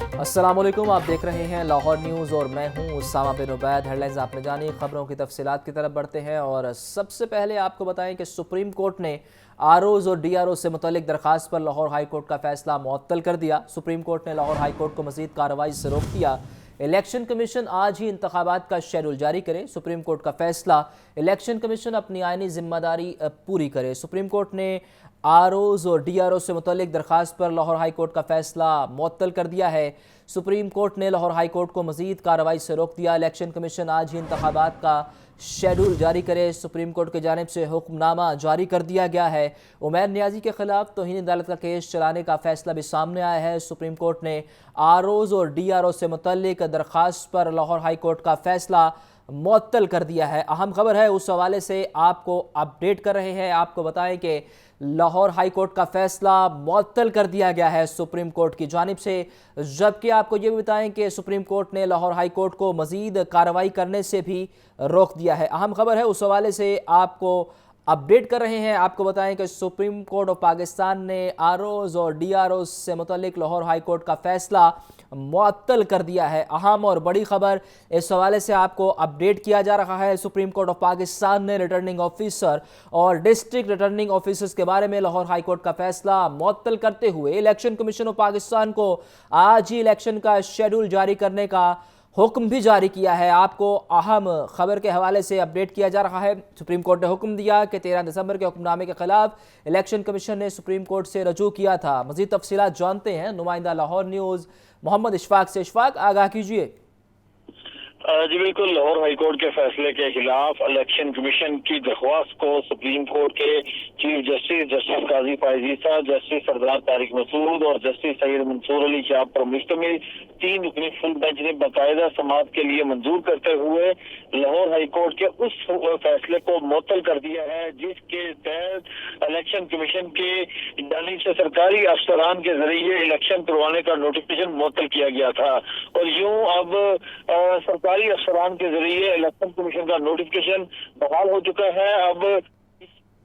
अस्सलामुअलैकुम, आप देख रहे हैं लाहौर न्यूज़ और मैं हूं उसामा बिन उबैद। हेडलाइंस आपने जानी, खबरों की तफसीलात की तरफ बढ़ते हैं और सबसे पहले आपको बताएं कि सुप्रीम कोर्ट ने आरओज़ और डीआरओ से मुतल्लिक दरख्वास्त पर लाहौर हाई कोर्ट का फैसला मुअत्तल कर दिया। सुप्रीम कोर्ट ने लाहौर हाई कोर्ट को मज़ीद कार्रवाई से रोक दिया। इलेक्शन कमीशन आज ही इंतखाबात का शेड्यूल जारी करे। सुप्रीम कोर्ट का फैसला, इलेक्शन कमीशन अपनी आइनी जिम्मेदारी पूरी करे। सुप्रीम कोर्ट ने आरओज़ और डीआरओ से मुतल्लिक दरख्वास्त पर लाहौर हाई कोर्ट का फैसला मुअत्तल कर दिया है। सुप्रीम कोर्ट ने लाहौर हाई कोर्ट को मज़ीद कार्रवाई से रोक दिया। इलेक्शन कमीशन आज ही इंतखाबात का शेड्यूल जारी करे। सुप्रीम कोर्ट की जानिब से हुक्मनामा जारी कर दिया गया है। उमैर नियाज़ी के खिलाफ तौहीन अदालत का केस चलाने का फैसला भी सामने आया है। सुप्रीम कोर्ट ने आरओज़ और डीआरओ से मुतल्लिक दरख्वास्त पर लाहौर हाई कोर्ट का फैसला मुअत्तल कर दिया है। अहम खबर है, उस हवाले से आपको अपडेट कर रहे हैं। आपको बताएं कि लाहौर हाई कोर्ट का फैसला मुअत्तल कर दिया गया है सुप्रीम कोर्ट की जानिब से। जबकि आपको ये भी बताएं कि सुप्रीम कोर्ट ने लाहौर हाई कोर्ट को मज़ीद कार्रवाई करने से भी रोक दिया है। अहम खबर है, उस हवाले से आपको अपडेट कर रहे हैं। आपको बताएं कि सुप्रीम कोर्ट ऑफ पाकिस्तान ने आरओज़ और डीआरओ से मुतल्लिक लाहौर हाई कोर्ट का फैसला मुअत्तल कर दिया है। अहम और बड़ी खबर, इस हवाले से आपको अपडेट किया जा रहा है। सुप्रीम कोर्ट ऑफ पाकिस्तान ने रिटर्निंग ऑफिसर और डिस्ट्रिक्ट रिटर्निंग ऑफिसर्स के बारे में लाहौर हाई कोर्ट का फैसला मुअत्तल करते हुए इलेक्शन कमीशन ऑफ पाकिस्तान को आज ही इलेक्शन का शेड्यूल जारी करने का हुक्म भी जारी किया है। आपको अहम खबर के हवाले से अपडेट किया जा रहा है। सुप्रीम कोर्ट ने हुक्म दिया कि 13 दिसंबर के हुक्मनामे के खिलाफ इलेक्शन कमीशन ने सुप्रीम कोर्ट से रजू किया था। मज़ीद तफसीलात जानते हैं नुमाइंदा लाहौर न्यूज़ मोहम्मद इशफाक से। इशफाक, आगाह कीजिए। जी बिल्कुल, लाहौर हाई कोर्ट के फैसले के खिलाफ इलेक्शन कमीशन की दरख्वास्त को सुप्रीम कोर्ट के चीफ जस्टिस काजी फायज ईसा, जस्टिस सरदार तारिक मसूद और जस्टिस सैयद मंसूर अली शाह पर मुश्तमिल 3 रुकनी फुल बेंच ने बाकायदा समाअत के लिए मंजूर करते हुए लाहौर हाई कोर्ट के उस फैसले को मुअत्तल कर दिया है जिसके तहत इलेक्शन कमीशन के जानिब से सरकारी अफसरान के जरिए इलेक्शन करवाने का नोटिफिकेशन मुअत्तल किया गया था। और यूं अब सरकारी अफसरान के जरिए इलेक्शन कमीशन का नोटिफिकेशन बहाल हो चुका है। अब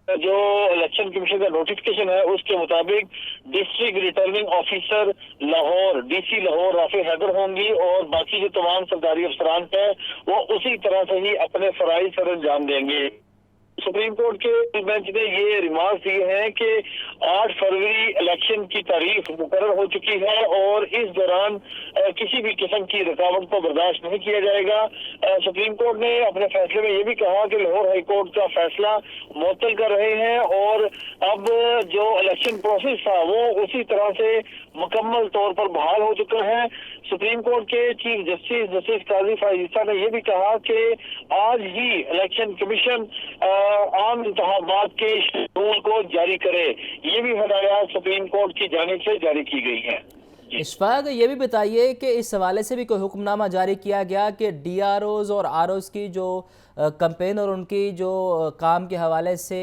जो इलेक्शन कमीशन का नोटिफिकेशन है उसके मुताबिक district returning officer Lahore, DC Lahore Rafay Haider होंगी और बाकी जो तमाम सरकारी अफसरान है वो उसी तरह से ही अपने फराइज सर अंजाम देंगे। सुप्रीम कोर्ट के बेंच ने ये रिमार्क दिए हैं कि 8 फरवरी इलेक्शन की तारीख मुकर्रर हो चुकी है और इस दौरान किसी भी किस्म की रुकावट को बर्दाश्त नहीं किया जाएगा। सुप्रीम कोर्ट ने अपने फैसले में ये भी कहा कि लाहौर हाई कोर्ट का फैसला मुअत्तल कर रहे हैं और अब जो इलेक्शन प्रोसेस था वो उसी तरह से मुकम्मल तौर पर बहाल हो चुका है। सुप्रीम कोर्ट के चीफ जस्टिस काजी फायज ईसा ने यह भी कहा कि आज ही इलेक्शन कमीशन आम इंतखाबात के शेड्यूल को जारी करे। ये भी हदायत सुप्रीम कोर्ट की जानिब से जारी की गई है। इशफाक, ये भी बताइए कि इस हवाले से भी कोई हुक्मनामा जारी किया गया कि डीआरओज़ और आरओज़ की जो कैंपेन और उनकी जो काम के हवाले से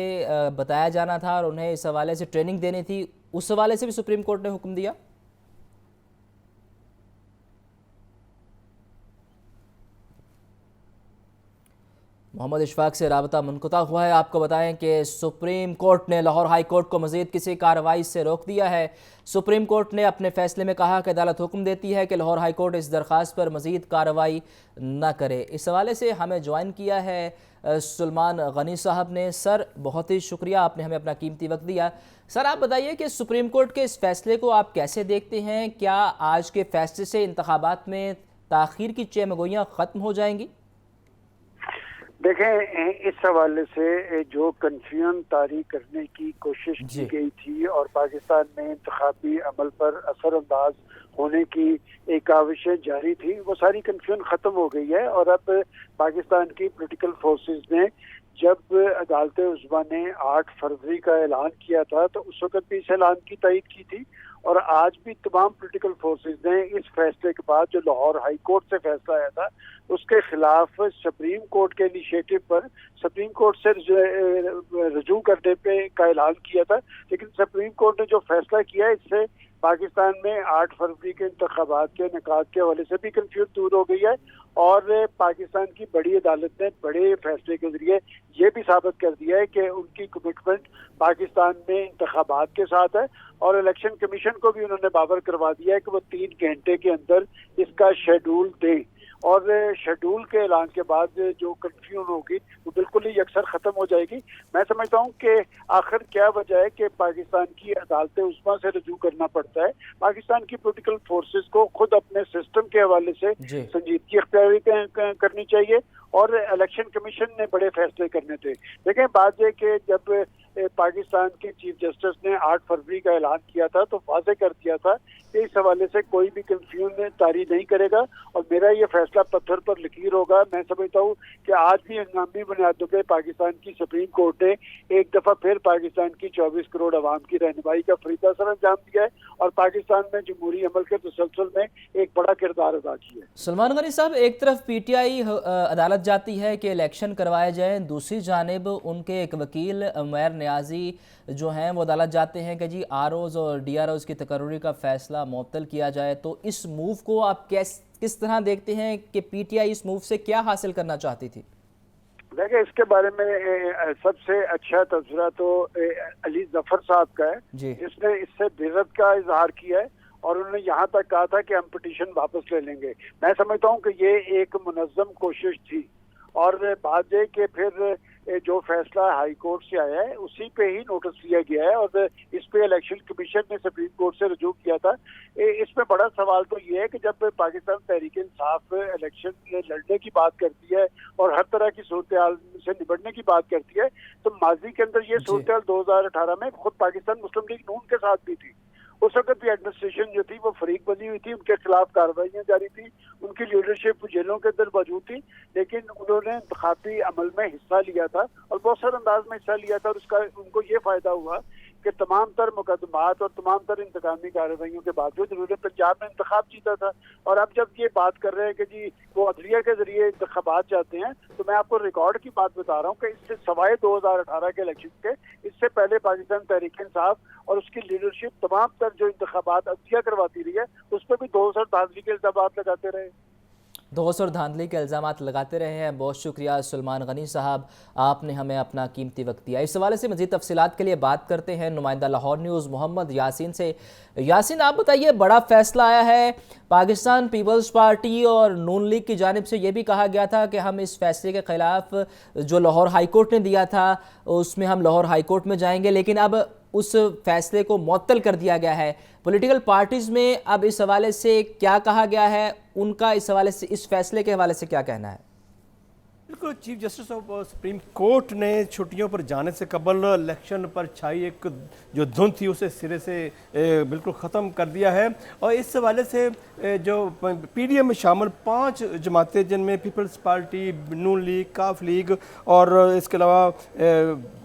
बताया जाना था और उन्हें इस हवाले से ट्रेनिंग देनी थी, उस हवाले से भी सुप्रीम कोर्ट ने हुक्म दिया? मोहम्मद इशफाक से राबता मुनक़ता हुआ है। आपको बताएं कि सुप्रीम कोर्ट ने लाहौर हाई कोर्ट को मज़ीद किसी कार्रवाई से रोक दिया है। सुप्रीम कोर्ट ने अपने फैसले में कहा कि अदालत हुक्म देती है कि लाहौर हाई कोर्ट इस दरख्वास्त पर मज़ीद कार्रवाई न करे। इस हवाले से हमें ज्वाइन किया है सुलेमान गनी साहब ने। सर, बहुत ही शुक्रिया, आपने हमें अपना कीमती वक्त दिया। सर, आप बताइए कि सुप्रीम कोर्ट के इस फैसले को आप कैसे देखते हैं? क्या आज के फैसले से इंतखाबात में ताख़ीर की चेमगोइयाँ ख़त्म हो जाएंगी? देखें, इस हवाले से जो कन्फ्यूजन तारी करने की कोशिश की गई थी और पाकिस्तान में इंतखाबी अमल पर असर अंदाज होने की एक काविशें जारी थी, वो सारी कन्फ्यूजन ख़त्म हो गई है। और अब पाकिस्तान की पॉलिटिकल फोर्सेस ने जब अदालत उज़्मा ने 8 फरवरी का ऐलान किया था तो उस वक्त भी इस ऐलान की तायीद की थी और आज भी तमाम पॉलिटिकल फोर्सेस ने इस फैसले के बाद जो लाहौर हाई कोर्ट से फैसला आया था उसके खिलाफ सुप्रीम कोर्ट के इनिशिएटिव पर सुप्रीम कोर्ट से रजू करने पे का ऐलान किया था। लेकिन सुप्रीम कोर्ट ने जो फैसला किया इससे पाकिस्तान में 8 फरवरी के इंतखाबात के इनेकाद के हवाले से भी कंफ्यूजन दूर हो गई है और पाकिस्तान की बड़ी अदालत ने बड़े फैसले के जरिए ये भी साबित कर दिया है कि उनकी कमिटमेंट पाकिस्तान में इंतखाबात के साथ है और इलेक्शन कमीशन को भी उन्होंने बावर करवा दिया है कि वो 3 घंटे के अंदर इसका शेड्यूल दें और शेड्यूल के ऐलान के बाद जो कंफ्यूजन होगी वो बिल्कुल ही अक्सर ख़त्म हो जाएगी। मैं समझता हूँ कि आखिर क्या वजह है कि पाकिस्तान की अदालतें उस्मा से रजू करना पड़ता है। पाकिस्तान की पॉलिटिकल फोर्सेस को खुद अपने सिस्टम के हवाले से संजीदगी इख्तियारी करनी चाहिए और इलेक्शन कमीशन ने बड़े फैसले करने थे। देखें, बात है कि जब पाकिस्तान के चीफ जस्टिस ने 8 फरवरी का ऐलान किया था तो वाज़ेह कर दिया था कि इस हवाले से कोई भी कंफ्यूजन तारी नहीं करेगा और मेरा ये फैसला पत्थर पर लकीर होगा। मैं समझता हूँ कि आज भी हंगामी बुनियादों पे पाकिस्तान की सुप्रीम कोर्ट ने एक दफ़ा फिर पाकिस्तान की 24 करोड़ आवाम की रहनुमाई का फरीदा सर अंजाम दिया है और पाकिस्तान में जमहूरी अमल के तसलसल में एक बड़ा किरदार अदा किया है। सलमान गनी साहब, एक तरफ PTI अदालत जाती है कि इलेक्शन करवाए जाएँ, दूसरी जानिब उनके एक वकील उमैर नियाजी जो हैं वो अदालत जाते हैं कि जी ROs और DROs की तकर्री का फैसला मुअत्तल किया जाए। तो इस मूव को आप किस तरह देखते हैं कि PTI इस मूव से क्या हासिल करना चाहती थी? देखिए, इसके बारे में सबसे अच्छा तबसरा तो अली जफर साहब का है। इसने इससे बेइज्जत का इजहार किया है और उन्होंने यहाँ तक कहा था कि हम पिटीशन वापस ले लेंगे। मैं समझता हूँ कि ये एक मुनज़्ज़म कोशिश थी और बात है कि फिर जो फैसला हाई कोर्ट से आया है उसी पे ही नोटिस लिया गया है और इस पे इलेक्शन कमीशन ने सुप्रीम कोर्ट से रजू किया था। इसमें बड़ा सवाल तो ये है कि जब पाकिस्तान तहरीक इंसाफ इलेक्शन लड़ने की बात करती है और हर तरह की सूरत से निपटने की बात करती है तो माजी के अंदर ये सूरत 2018 में खुद पाकिस्तान मुस्लिम लीग नून के साथ भी थी। उस वक्त भी एडमिनिस्ट्रेशन जो थी वो फरीक बनी हुई थी, उनके खिलाफ कार्रवाइयाँ जारी थी, उनकी लीडरशिप जेलों के अंदर मौजूद थी, लेकिन उन्होंने इंतखाबी अमल में हिस्सा लिया था और बहुत सारे अंदाज में हिस्सा लिया था और उसका उनको ये फायदा हुआ कि तमाम तर मुकदमात और तमाम तर इंतकामी कार्रवाइयों के बावजूद उन्होंने पंजाब में इंतखाब जीता था। और अब जब ये बात कर रहे हैं कि जी वो अदलिया के जरिए इंतखाबात जाते हैं तो मैं आपको रिकॉर्ड की बात बता रहा हूँ कि इससे सवाए 2018 के इलेक्शन के इससे पहले पाकिस्तान तहरीक इंसाफ और उसकी लीडरशिप तमाम तर जो इंतखाबात अदलिया करवाती रही है उस पर भी 200 धांधली के इल्जाम लगाते रहे। 200 धांधली के इल्ज़ाम लगाते रहे हैं। बहुत शुक्रिया सलमान गनी साहब, आपने हमें अपना कीमती वक्त दिया। इस हवाले से मज़ीद तफसीलात के लिए बात करते हैं नुमाइंदा लाहौर न्यूज़ मोहम्मद यासीन से। यासीन, आप बताइए, बड़ा फैसला आया है, पाकिस्तान पीपल्स पार्टी और नून लीग की जानिब से ये भी कहा गया था कि हम इस फैसले के ख़िलाफ़ जो लाहौर हाई कोर्ट ने दिया था उसमें हम लाहौर हाई कोर्ट में जाएंगे, लेकिन अब उस फैसले को मुअत्तल कर दिया गया है। पॉलिटिकल पार्टीज़ में अब इस हवाले से क्या कहा गया है, उनका इस हवाले से, इस फैसले के हवाले से क्या कहना है? बिल्कुल, chief justice of supreme court ने छुट्टियों पर जाने से कबल इलेक्शन पर छाई एक जो धुंध थी उसे सिरे से बिल्कुल ख़त्म कर दिया है और इस हवाले से जो PDM में शामिल 5 जमातें जिनमें पीपल्स पार्टी, नून लीग, काफ लीग और इसके अलावा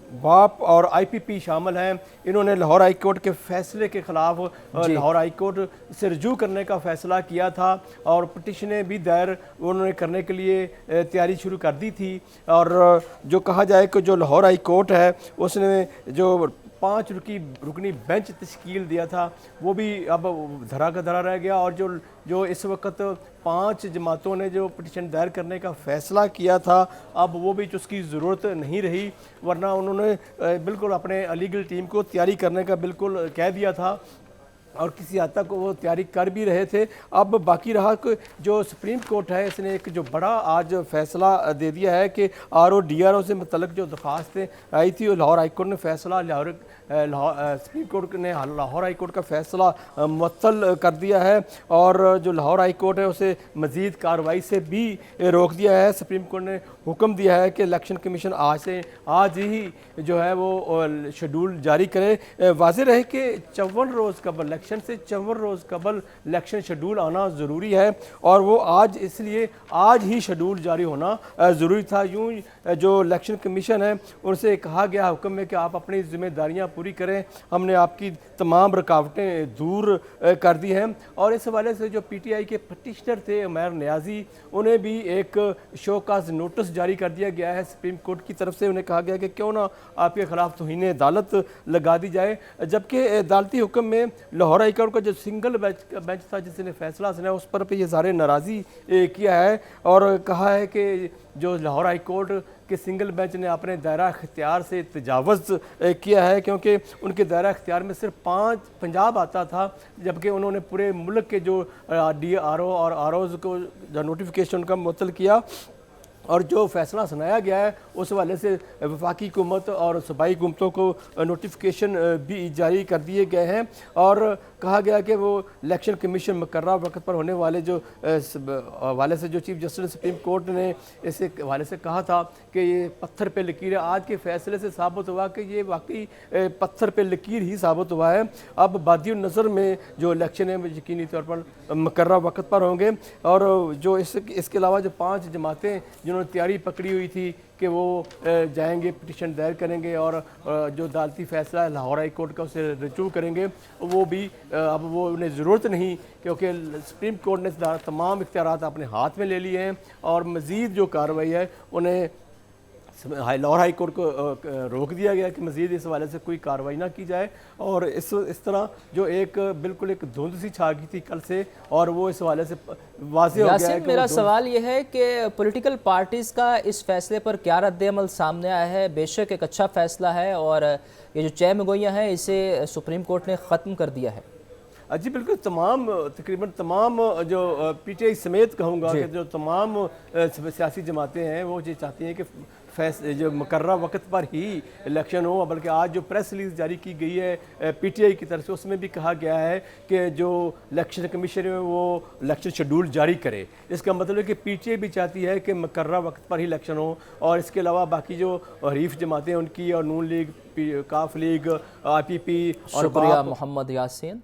बाप और IPP शामिल हैं, इन्होंने लाहौर हाई कोर्ट के फैसले के ख़िलाफ़ लाहौर हाई कोर्ट से रजू करने का फ़ैसला किया था और पटिशनें भी दायर उन्होंने करने के लिए तैयारी शुरू कर दी थी। और जो कहा जाए कि जो लाहौर हाई कोर्ट है उसने जो 5 रुकनी बेंच तश्कील दिया था वो भी अब धरा का धरा रह गया और जो इस वक्त 5 जमातों ने जो पटिशन दायर करने का फ़ैसला किया था अब वो भी उसकी ज़रूरत नहीं रही, वरना उन्होंने बिल्कुल अपने लीगल टीम को तैयारी करने का बिल्कुल कह दिया था और किसी हद तक वो तैयारी कर भी रहे थे। अब बाकी रहा कि जो सुप्रीम कोर्ट है इसने एक जो बड़ा आज फैसला दे दिया है कि RO DRO से मतलब जो दरख्वास्तें आई थी लाहौर हाई कोर्ट ने फैसला सुप्रीम कोर्ट ने लाहौर हाई कोर्ट का फैसला मुअत्तल कर दिया है और जो लाहौर हाई कोर्ट है उसे मज़ीद कार्रवाई से भी रोक दिया है। सुप्रीम कोर्ट ने हुक्म दिया है कि इलेक्शन कमीशन आज ही जो है वो शेड्यूल जारी करे। वाज़ेह रहे कि 54 रोज़ कबल इलेक्शन से 54 रोज़ कबल इलेक्शन शेड्यूल आना ज़रूरी है और वो आज इसलिए आज ही शेड्यूल जारी होना ज़रूरी था। यूँ जो इलेक्शन कमीशन है उनसे कहा गया हुक्म में कि आप अपनी ज़िम्मेदारियाँ पूरी करें, हमने आपकी तमाम रुकावटें दूर कर दी हैं। और इस हवाले से जो PTI के पटिशनर थे उमैर नियाजी, उन्हें भी एक शोकाज नोटिस जारी कर दिया गया है सुप्रीम कोर्ट की तरफ से। उन्हें कहा गया कि क्यों ना आपके ख़िलाफ़ तौहीन अदालत लगा दी जाए, जबकि अदालती हुक्म में लाहौर लाहौर हाई कोर्ट का जो सिंगल बेंच था जिसने फैसला सुनाया उस पर ये इज़हार नाराज़ी किया है और कहा है कि जो लाहौर हाई कोर्ट के सिंगल बेंच ने अपने दायरा इख्तियार से तजावज़ किया है, क्योंकि उनके दायरा इख्तियार में सिर्फ 5 पंजाब आता था, जबकि उन्होंने पूरे मुल्क के जो DRO और ROs को जो नोटिफिकेशन का मुअत्तल किया और जो फैसला सुनाया गया है उस हवाले से वफाकी हुकूमत और सूबाई हुकूमतों को नोटिफिकेशन भी जारी कर दिए गए हैं और कहा गया कि वो इलेक्शन कमीशन मुकर्रर वक्त पर होने वाले जो हवाले से जो चीफ जस्टिस सुप्रीम कोर्ट ने इस हवाले से कहा था कि ये पत्थर पे लकीर है, आज के फैसले से साबित हुआ कि ये वाकई पत्थर पे लकीर ही साबित हुआ है। अब बादी नज़र में जो इलेक्शन है यकीनी तौर पर मुकर्रर वक्त पर होंगे और जो इसके अलावा जो 5 जमातें जिन्होंने तैयारी पकड़ी हुई थी कि वो जाएंगे पिटीशन दायर करेंगे और जो अदालती फैसला है लाहौर हाई कोर्ट का उसे रजू करेंगे, वो भी अब वो उन्हें ज़रूरत नहीं, क्योंकि सुप्रीम कोर्ट ने तमाम इख्तियारात अपने हाथ में ले लिए हैं और मज़ीद जो कार्रवाई है उन्हें लाहौर हाई कोर्ट को रोक दिया गया कि मज़ीद इस हवाले से कोई कार्रवाई ना की जाए। और इस तरह जो एक बिल्कुल एक धुंध सी छा गई थी कल से और वो इस हवाले से वाज़ेह हो गया है कि मेरा सवाल ये है कि पॉलिटिकल पार्टीज़ का इस फैसले पर क्या रद्द-ए-अमल सामने आया है? बेशक एक अच्छा फैसला है और ये जो चहमगोइयाँ हैं इसे सुप्रीम कोर्ट ने ख़त्म कर दिया है। जी बिल्कुल, तकरीबन तमाम जो PTI समेत कहूँगा कि जो तमाम सियासी जमातें हैं वो ये चाहती हैं कि जो मुकर्रर वक्त पर ही इलेक्शन हो, बल्कि आज जो प्रेस रिलीज़ जारी की गई है PTI की तरफ से उसमें भी कहा गया है कि जो इलेक्शन कमीशन है वो इलेक्शन शेड्यूल जारी करे। इसका मतलब है कि PTI भी चाहती है कि मुकर्रर वक्त पर ही इलेक्शन हो और इसके अलावा बाकी जो हरीफ जमातें उनकी और नून लीग, काफ लीग, IPP और शुक्रिया मोहम्मद यासीन।